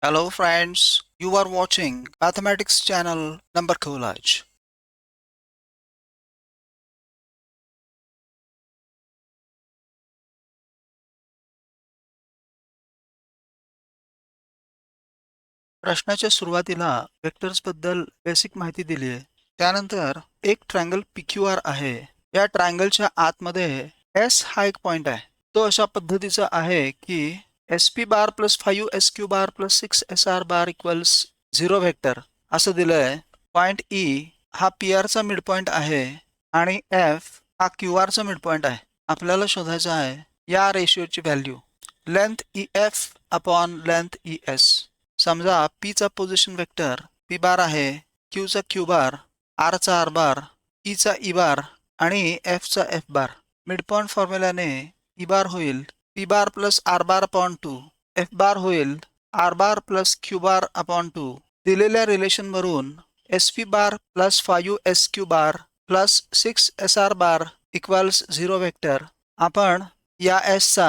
Hello friends, you are watching Mathematics channel Number Collage. प्रश्नाच्या सुरुवातीला vectors बद्दल basic माहिती दिली आहे. त्यानंतर एक ट्रायंगल PQR आहे. या ट्रायंगलच्या आतमध्ये S हा एक पॉइंट आहे. तो अशा पद्धतीचा आहे की SP bar plus 5SQ bar plus 6SR bar equals 0 vector असं दिलंय. पॉइंट E हा PR चा मिड पॉइंट आहे आणि F हा QR चा मिड पॉइंट आहे. आपल्याला शोधायचा आहे या रेशियोची value length EF upon length ES. समजा P चा पोझिशन वेक्टर P बार आहे, Q चा Q बार, R चा R बार, E चा E बार आणि F चा F बार. मिड पॉइंट फॉर्म्युलाने E बार होईल P bar plus R bar upon 2, F bar होईल R bar plus Q bar upon 2. दिलेल्या रिलेशन वरून SP bar plus 5SQ bar plus 6SR bar equals 0 vector. आपण या S चा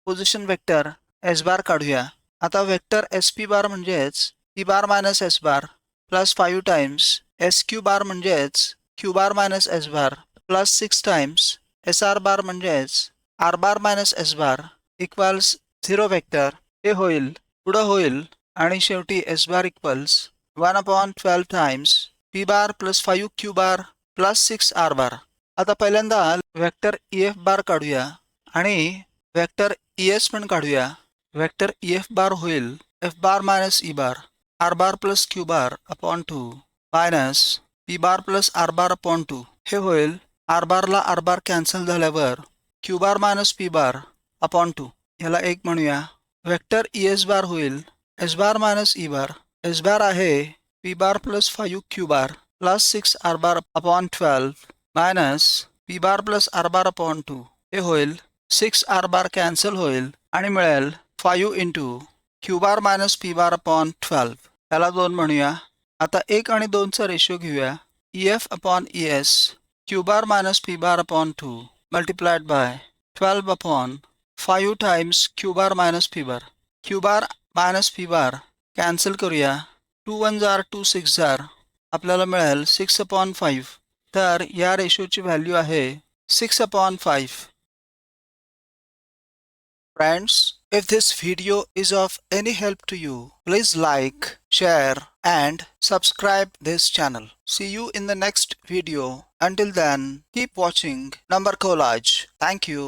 position vector S बार काढूया. आता vector SP बार म्हणजेच P बार minus S बार plus 5 times SQ बार म्हणजेच Q बार मायनस S बार plus 6 times SR बार म्हणजेच R बार minus S बार equals 0 vector. हे होईल पुढं होईल आणि शेवटी S बार equals 1/12 times P bar plus 5Q bar plus 6R बार. आता पहिल्यांदा वेक्टर EF बार काढूया आणि वेक्टर ES पण काढूया. वेक्टर EF बार होईल F bar minus E bar R bar plus Q bar upon 2 minus P bar plus R bar upon 2. हे होईल R बारला R बार कॅन्सल झाल्यावर Q bar minus P bar upon 2. याला एक म्हणूया. Vector ES bar होईल S bar minus E bar. S bar आहे P bar plus 5Q bar plus 6R bar upon 12 minus P bar plus R bar upon 2. हे होईल 6R बार cancel होईल आणि मिळेल 5 into Q bar minus P bar upon 12. त्याला 2 म्हणूया. आता 1 आणि 2 चा रेशो घेऊया. EF upon ES Q bar minus P bar upon 2 multiplied by 12 upon 5 times Q bar minus P bar. Q bar minus P bar cancel करूया. 2 1 जार 2 6 जार आपल्याला मिळेल 6 upon 5. तर या रेशोची व्हॅल्यू आहे 6 upon 5. Friends, if this video is of any help to you, please like, share and subscribe this channel. See you in the next video. Until then, keep watching Number Collage. Thank you.